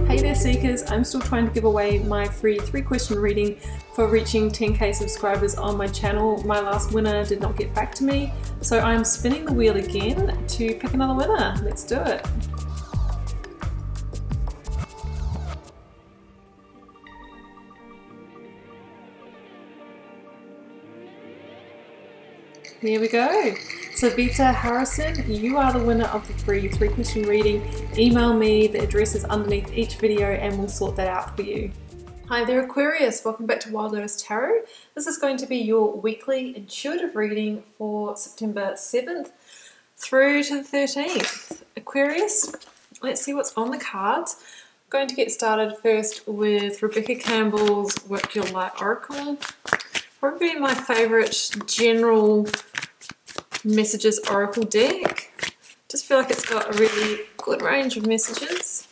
Hey there Seekers, I'm still trying to give away my free 3-question reading for reaching 10k subscribers on my channel. My last winner did not get back to me, so I'm spinning the wheel again to pick another winner. Let's do it. Here we go. So Vita Harrison, you are the winner of the free 3-question reading. Email me, the address is underneath each video and we'll sort that out for you. Hi there Aquarius, welcome back to Wild Lotus Tarot. This is going to be your weekly intuitive reading for September 7th through to the 13th. Aquarius, let's see what's on the cards. I'm going to get started first with Rebecca Campbell's Work Your Light Oracle. Probably my favourite general messages oracle deck. Just feel like it's got a really good range of messages.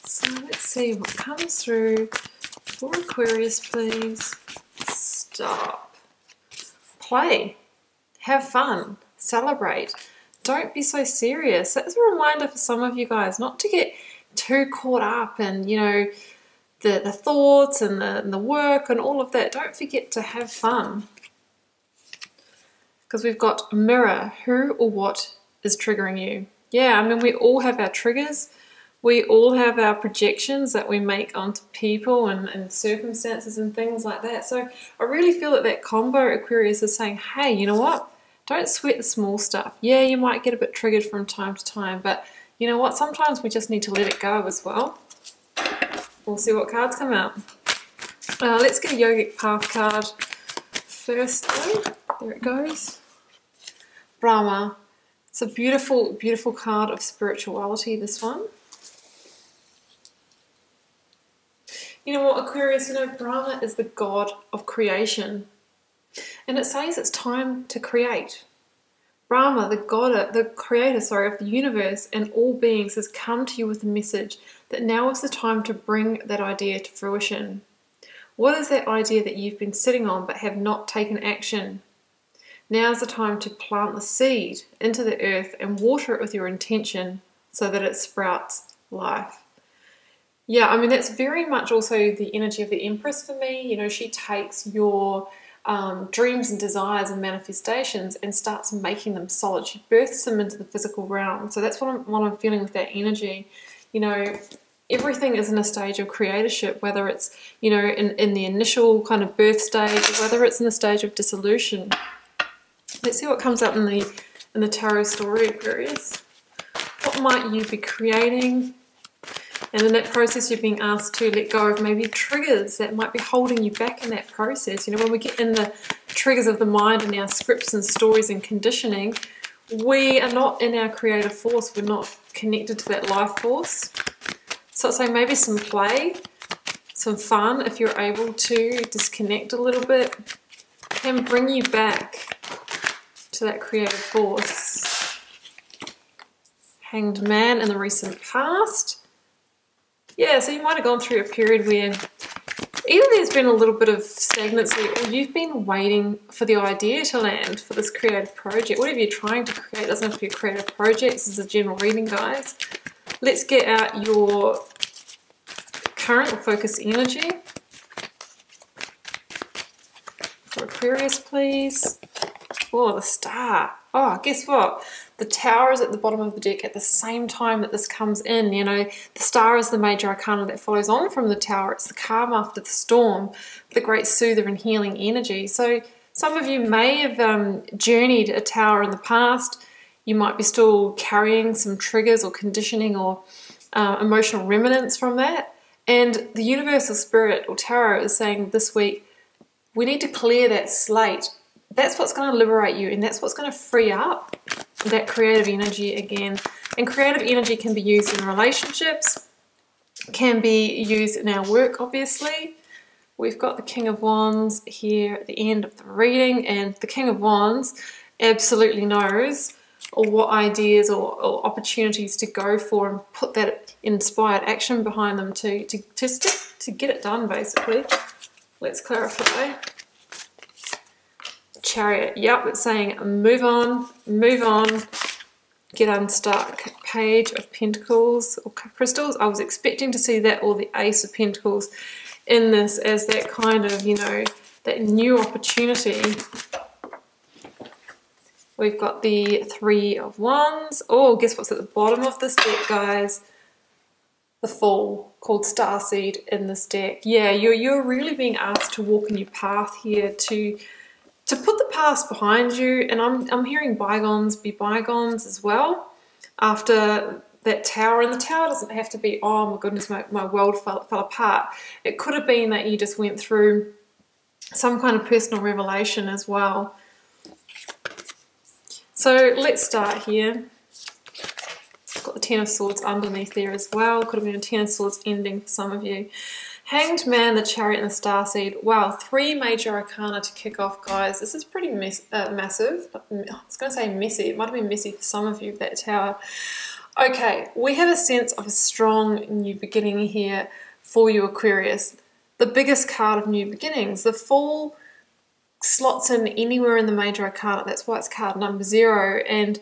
So let's see what comes through for Aquarius, please. Stop. Play. Have fun. Celebrate. Don't be so serious. That's a reminder for some of you guys not to get too caught up in, you know, the thoughts and the work and all of that. Don't forget to have fun. Because we've got mirror, who or what is triggering you. Yeah, I mean, we all have our triggers. We all have our projections that we make onto people and circumstances and things like that. So I really feel that that combo Aquarius is saying, hey, you know what? Don't sweat the small stuff. Yeah, you might get a bit triggered from time to time, but you know what? Sometimes we just need to let it go as well. We'll see what cards come out. Let's get a Yogic Path card first though. There it goes. Brahma. It's a beautiful, beautiful card of spirituality, this one. You know what, Aquarius, you know, Brahma is the god of creation. And it says it's time to create. Brahma, the creator of the universe and all beings, has come to you with a message that now is the time to bring that idea to fruition. What is that idea that you've been sitting on but have not taken action? Now is the time to plant the seed into the earth and water it with your intention so that it sprouts life. Yeah, I mean, that's very much also the energy of the Empress for me. You know, she takes your dreams and desires and manifestations and starts making them solid. She births them into the physical realm. So that's what I'm feeling with that energy. You know, everything is in a stage of creatorship, whether it's, you know, in the initial kind of birth stage or whether it's in the stage of dissolution. Let's see what comes up in the tarot story, Aquarius. What might you be creating? And in that process, you're being asked to let go of maybe triggers that might be holding you back in that process. You know, when we get in the triggers of the mind and our scripts and stories and conditioning, we are not in our creative force. We're not connected to that life force. So I'd say maybe some play, some fun, if you're able to disconnect a little bit, can bring you back to that creative force. Hanged Man in the recent past. Yeah, so you might have gone through a period where either there's been a little bit of stagnancy or you've been waiting for the idea to land for this creative project. Whatever you're trying to create, doesn't have to be a creative project. This is a general reading, guys. Let's get out your current or focus energy for Aquarius, please. Oh, the Star. Oh, guess what? The Tower is at the bottom of the deck at the same time that this comes in. You know, the Star is the major arcana that follows on from the Tower. It's the calm after the storm, the great soother and healing energy. So some of you may have journeyed a Tower in the past. You might be still carrying some triggers or conditioning or emotional remnants from that. And the Universal Spirit or Tarot is saying this week, we need to clear that slate. That's what's going to liberate you, and that's what's going to free up that creative energy again. And creative energy can be used in relationships, can be used in our work, obviously. We've got the King of Wands here at the end of the reading, and the King of Wands absolutely knows what ideas or opportunities to go for and put that inspired action behind them to get it done, basically. Let's clarify. Chariot. Yep, it's saying move on, get unstuck. Page of Pentacles or Crystals. I was expecting to see that, or the Ace of Pentacles in this, as that kind of, you know, that new opportunity. We've got the Three of Wands. Oh, guess what's at the bottom of this deck, guys? The Fool, called Starseed in this deck. Yeah, you're really being asked to walk a new path here, to put the past behind you. And I'm hearing bygones be bygones as well. After that Tower, and the Tower doesn't have to be, oh my goodness, my world fell apart. It could have been that you just went through some kind of personal revelation as well. So let's start here. Got the Ten of Swords underneath there as well. Could have been a Ten of Swords ending for some of you. Hanged Man, the Chariot, and the Starseed. Wow, 3 major arcana to kick off, guys. This is pretty massive. I was going to say messy. It might have been messy for some of you, that Tower. Okay, we have a sense of a strong new beginning here for you, Aquarius. The biggest card of new beginnings. The Fool slots in anywhere in the major arcana. That's why it's card number 0. And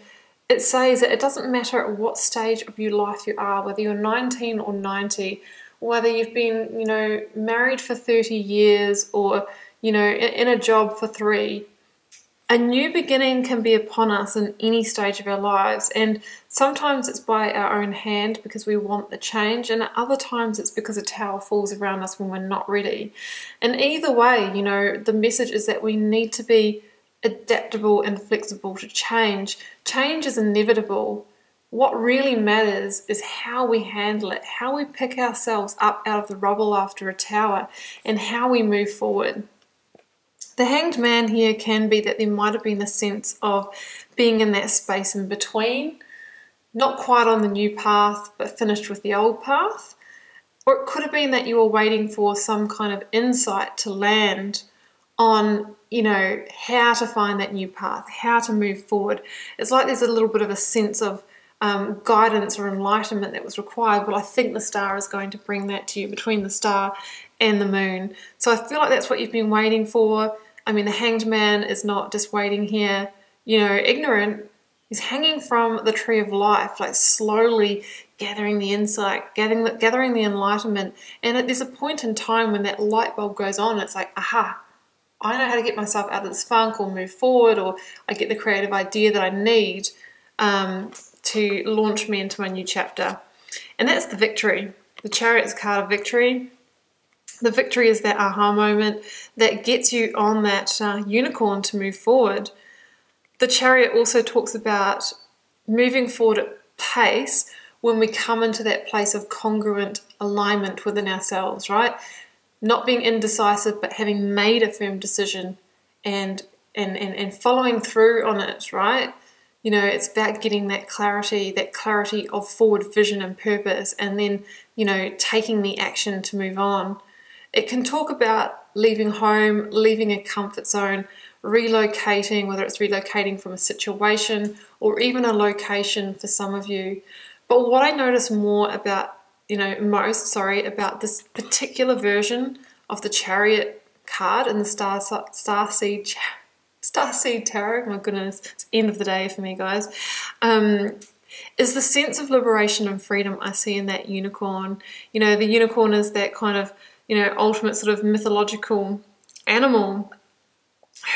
it says that it doesn't matter at what stage of your life you are, whether you're 19 or 90, whether you've been, you know, married for 30 years or, you know, in a job for 3. A new beginning can be upon us in any stage of our lives, and sometimes it's by our own hand because we want the change, and at other times it's because a tower falls around us when we're not ready. And either way, you know, the message is that we need to be adaptable and flexible to change. Change is inevitable. What really matters is how we handle it, how we pick ourselves up out of the rubble after a tower, and how we move forward. The Hanged Man here can be that there might have been a sense of being in that space in between, not quite on the new path, but finished with the old path. Or it could have been that you were waiting for some kind of insight to land on, you know, how to find that new path, how to move forward. It's like there's a little bit of a sense of guidance or enlightenment that was required, but I think the Star is going to bring that to you, between the Star and the Moon. So I feel like that's what you've been waiting for. I mean, the Hanged Man is not just waiting here, you know, ignorant. He's hanging from the tree of life, like slowly gathering the insight, gathering the enlightenment. And there's a point in time when that light bulb goes on. It's like, aha, I know how to get myself out of this funk or move forward, or I get the creative idea that I need to launch me into my new chapter. And that's the Victory. The Chariot's card of victory. The victory is that aha moment that gets you on that unicorn to move forward. The Chariot also talks about moving forward at pace when we come into that place of congruent alignment within ourselves, right? Not being indecisive, but having made a firm decision and following through on it, right? You know, it's about getting that clarity of forward vision and purpose, and then, you know, taking the action to move on. It can talk about leaving home, leaving a comfort zone, relocating, whether it's relocating from a situation or even a location for some of you. But what I notice more about, about this particular version of the Chariot card in the Starseed Tarot, my goodness, it's the end of the day for me, guys, is the sense of liberation and freedom I see in that unicorn. You know, the unicorn is that kind of, you know, ultimate sort of mythological animal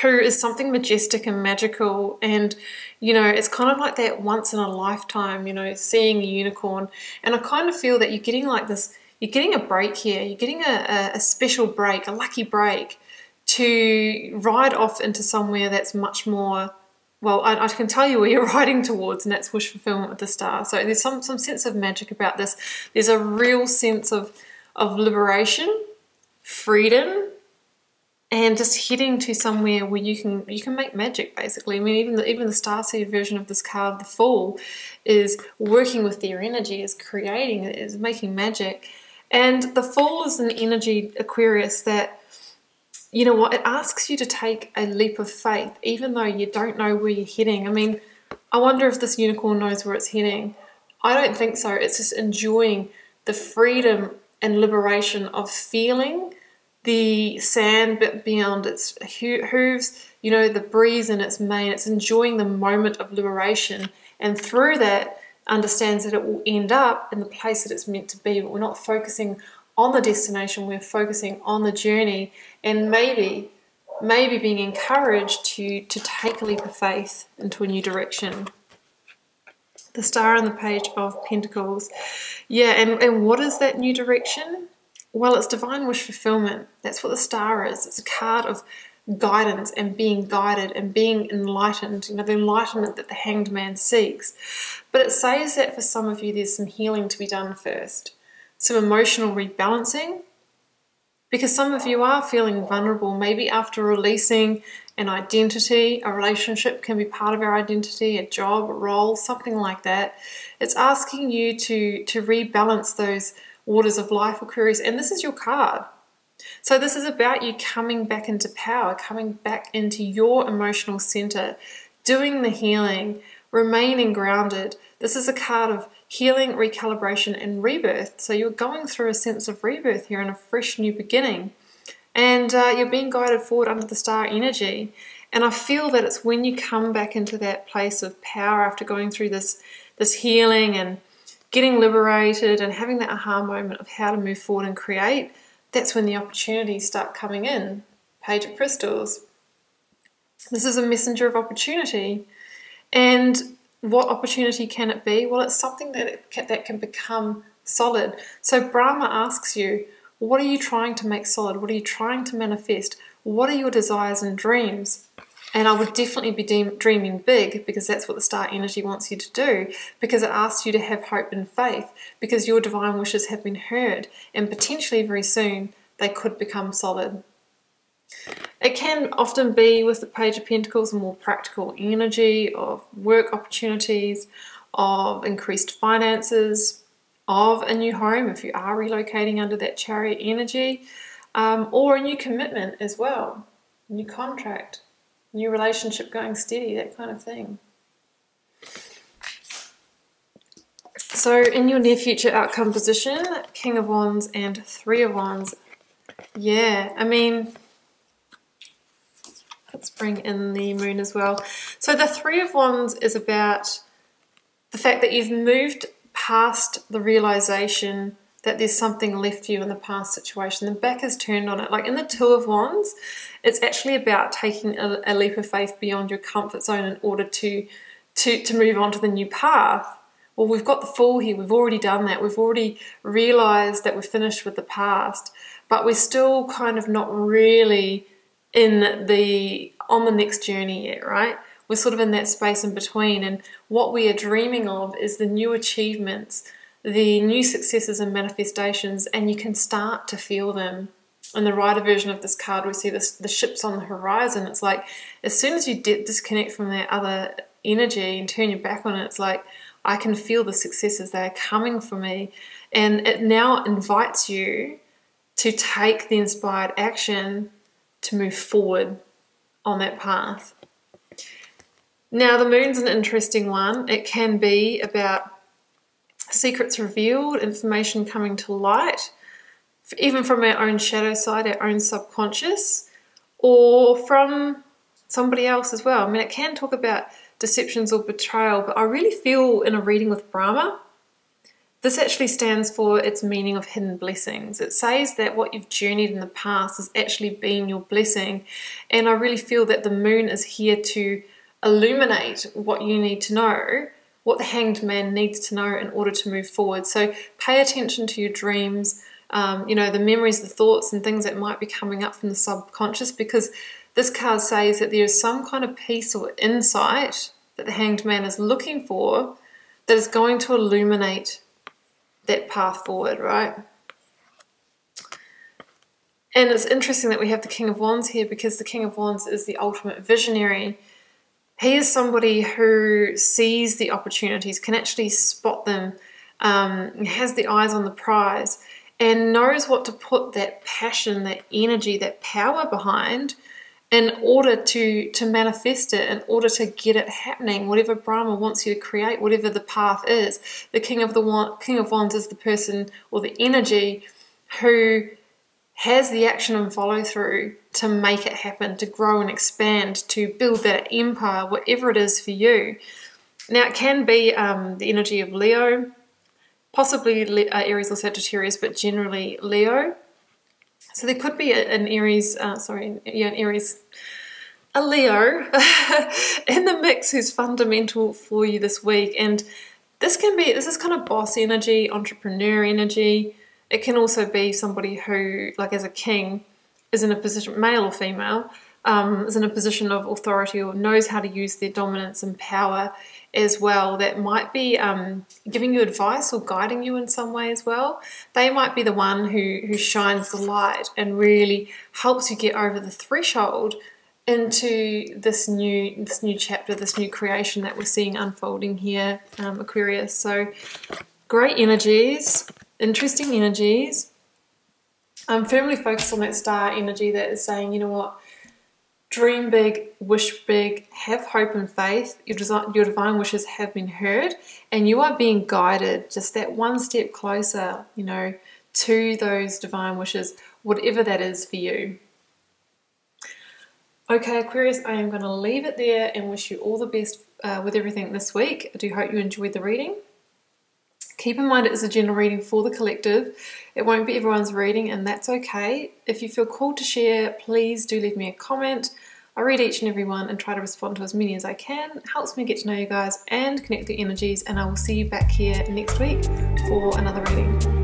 who is something majestic and magical, and, you know, it's kind of like that once in a lifetime, you know, seeing a unicorn. And I kind of feel that you're getting like this, you're getting a break here, you're getting a special break, a lucky break to ride off into somewhere that's much more, well, I can tell you where you're riding towards, and that's wish fulfillment with the Star. So there's some sense of magic about this. There's a real sense of liberation, freedom, and just heading to somewhere where you can make magic, basically. I mean, even the Starseed version of this card, the Fool, is working with their energy, is creating, is making magic. And the Fool is an energy, Aquarius, that, you know what, it asks you to take a leap of faith, even though you don't know where you're heading. I mean, I wonder if this unicorn knows where it's heading. I don't think so. It's just enjoying the freedom and liberation of feeling the sand bit beyond its hooves, you know, the breeze in its mane. It's enjoying the moment of liberation, and through that understands that it will end up in the place that it's meant to be. But we're not focusing on the destination, we're focusing on the journey, and maybe being encouraged to take a leap of faith into a new direction. The star on the page of Pentacles. Yeah, and what is that new direction? Well, it's divine wish fulfillment. That's what the star is. It's a card of guidance and being guided and being enlightened, you know, the enlightenment that the Hanged Man seeks. But it says that for some of you there's some healing to be done first, some emotional rebalancing, because some of you are feeling vulnerable, maybe after releasing an identity. A relationship can be part of our identity, a job, a role, something like that. It's asking you to rebalance those waters of life, Aquarius, and this is your card. So this is about you coming back into power, coming back into your emotional center, doing the healing, remaining grounded. This is a card of healing, recalibration, and rebirth. So you're going through a sense of rebirth here and a fresh new beginning. And you're being guided forward under the star energy. And I feel that it's when you come back into that place of power after going through this healing and getting liberated and having that aha moment of how to move forward and create, that's when the opportunities start coming in. Page of Crystals. This is a messenger of opportunity. And what opportunity can it be? Well, it's something that can become solid. So Brahma asks you, what are you trying to make solid? What are you trying to manifest? What are your desires and dreams? And I would definitely be dreaming big, because that's what the star energy wants you to do, because it asks you to have hope and faith, because your divine wishes have been heard, and potentially very soon they could become solid. It can often be, with the Page of Pentacles, a more practical energy of work opportunities, of increased finances, of a new home if you are relocating under that Chariot energy, or a new commitment as well, new contract, new relationship going steady, that kind of thing. So in your near future outcome position, King of Wands and Three of Wands. Yeah, I mean, let's bring in the Moon as well. So the Three of Wands is about the fact that you've moved past the realization that there's something left you in the past situation. The back is turned on it. Like in the Two of Wands, it's actually about taking a leap of faith beyond your comfort zone in order to move on to the new path. Well, we've got the Fool here. We've already done that. We've already realized that we're finished with the past, but we're still kind of not really on the next journey yet, right? We're sort of in that space in between, and what we are dreaming of is the new achievements, the new successes and manifestations, and you can start to feel them. In the Rider version of this card, we see the ships on the horizon. It's like, as soon as you disconnect from that other energy and turn your back on it, it's like, I can feel the successes. They are coming for me. And it now invites you to take the inspired action to move forward on that path. Now, the Moon's an interesting one. It can be about secrets revealed, information coming to light, even from our own shadow side, our own subconscious, or from somebody else as well. I mean, it can talk about deceptions or betrayal, but I really feel in a reading with Brahma, this actually stands for its meaning of hidden blessings. It says that what you've journeyed in the past has actually been your blessing, and I really feel that the Moon is here to illuminate what you need to know, what the Hanged Man needs to know in order to move forward. So pay attention to your dreams, you know, the memories, the thoughts and things that might be coming up from the subconscious, because this card says that there is some kind of peace or insight that the Hanged Man is looking for that is going to illuminate that path forward, right? And it's interesting that we have the King of Wands here, because the King of Wands is the ultimate visionary. He is somebody who sees the opportunities, can actually spot them, has the eyes on the prize, and knows what to put that passion, that energy, that power behind in order to manifest it, in order to get it happening. Whatever Brahma wants you to create, whatever the path is, the King of Wands is the person or the energy who has the action and follow through to make it happen, to grow and expand, to build that empire, whatever it is for you. Now, it can be the energy of Leo, possibly Aries or Sagittarius, but generally Leo. So there could be an Aries, a Leo in the mix who's fundamental for you this week. And this is kind of boss energy, entrepreneur energy. It can also be somebody who, like as a king, is in a position, male or female, is in a position of authority or knows how to use their dominance and power as well. That might be giving you advice or guiding you in some way as well. They might be the one who shines the light and really helps you get over the threshold into this new chapter, this new creation that we're seeing unfolding here, Aquarius. So great energies, interesting energies. I'm firmly focused on that star energy that is saying, you know what, dream big, wish big, have hope and faith. Your divine wishes have been heard, and you are being guided just that one step closer, you know, to those divine wishes, whatever that is for you. Okay, Aquarius, I am going to leave it there and wish you all the best with everything this week. I do hope you enjoyed the reading. Keep in mind it is a general reading for the collective. It won't be everyone's reading, and that's okay. If you feel called to share, please do leave me a comment. I read each and every one and try to respond to as many as I can. It helps me get to know you guys and connect the energies, and I will see you back here next week for another reading.